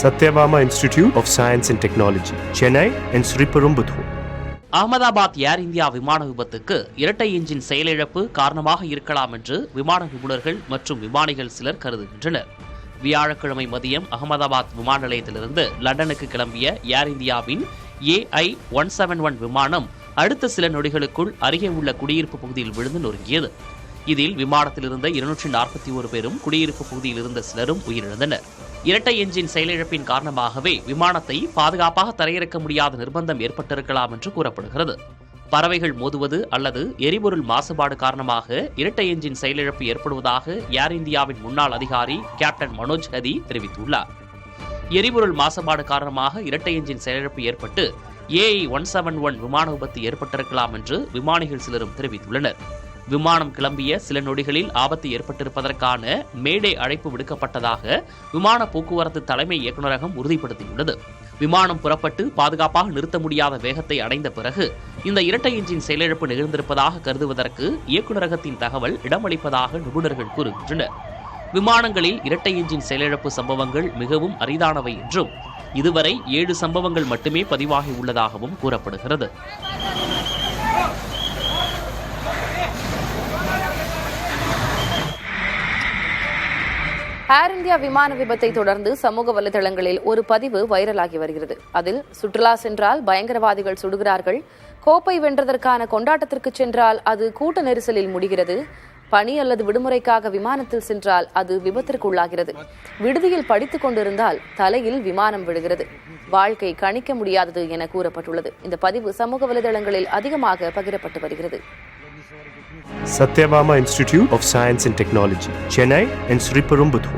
Satyabama Institute of Science and Technology, Chennai and Sriperumbudur. Ahmedabad air India விமான விபத்துக்கு இரட்டை engine செயலிழப்பு காரணமாக இருக்கலாம் என்று விமான நிபுணர்கள் மற்றும் விமானிகள் சிலர் கருதுகின்றனர். வியாழக்கிழமை மதியம் அகமதாபாத் விமான நிலையத்திலிருந்து லண்டனுக்கு கிளம்பிய ஏர் இந்தியாவின் AI-171 விமானம் அடுத்த சில நொடிகளுக்குள் அருகே உள்ள குடியிருப்பு பகுதியில் விழுந்து நொறுங்கியது. இதில் விமானத்தில் இருந்த 241 பேரும் குடியிருப்பு பகுதியில் இருந்த சிலரும் உயிரிழந்தனர். இரட்டை என்ஜின் செயலிழப்பின் காரணமாகவே விமானத்தை பாதுகாப்பாக தரையிறக்க முடியாத நிர்பந்தம் ஏற்பட்டிருக்கலாம் என்று கூறப்படுகிறது. பறவைகள் மோதுவது அல்லது எரிபொருள் மாசுபாடு காரணமாக இரட்டை என்ஜின் செயலிழப்பு ஏற்படுவதாக ஏர் இந்தியாவின் முன்னாள் அதிகாரி கேப்டன் மனோஜ் ஹதி தெரிவித்துள்ளார். எரிபொருள் மாசுபாடு காரணமாக இரட்டை என்ஜின் செயலிழப்பு ஏற்பட்டு AI-171 விமான விபத்து ஏற்பட்டிருக்கலாம் என்று விமானிகள் சிலரும் தெரிவித்துள்ளனர். விமானம் கிளம்பிய சில நொடிகளில் ஆபத்து ஏற்பட்டிருப்பதற்கான மேடே அழைப்பு விடுக்கப்பட்டதாக விமான போக்குவரத்து தலைமை இயக்குநரகம் உறுதிப்படுத்தியுள்ளது. விமானம் புறப்பட்டு பாதுகாப்பாக நிறுத்த முடியாத வேகத்தை அடைந்த பிறகு இந்த இரட்டை என்ஜின் செயலிழப்பு நிகழ்ந்திருப்பதாக கருதுவதற்கு இயக்குநரகத்தின் தகவல் இடமளிப்பதாக நிபுணர்கள் கூறுகின்றனர். விமானங்களில் இரட்டை என்ஜின் செயலிழப்பு சம்பவங்கள் மிகவும் அரிதானவை என்றும் இதுவரை 7 சம்பவங்கள் மட்டுமே பதிவாகி உள்ளதாகவும் கூறப்படுகிறது. ஏர் இந்தியா விமான விபத்தை தொடர்ந்து சமூக வலைதளங்களில் ஒரு பதிவு வைரலாகி வருகிறது. அதில் சுற்றுலா சென்றால் பயங்கரவாதிகள் சுடுகிறார்கள், கோப்பை வென்றதற்கான கொண்டாட்டத்திற்கு சென்றால் அது கூட்ட நெரிசலில் முடிகிறது, பணி அல்லது விடுமுறைக்காக விமானத்தில் சென்றால் அது விபத்திற்குள்ளாகிறது, விடுதியில் படித்துக் கொண்டிருந்தால் தலையில் விமானம் விழுகிறது, வாழ்க்கை கணிக்க முடியாதது என கூறப்பட்டுள்ளது. இந்த பதிவு சமூக வலைதளங்களில் அதிகமாக பகிரப்பட்டு வருகிறது. Satyabama Institute of Science and Technology, Chennai and Sriperumbudur.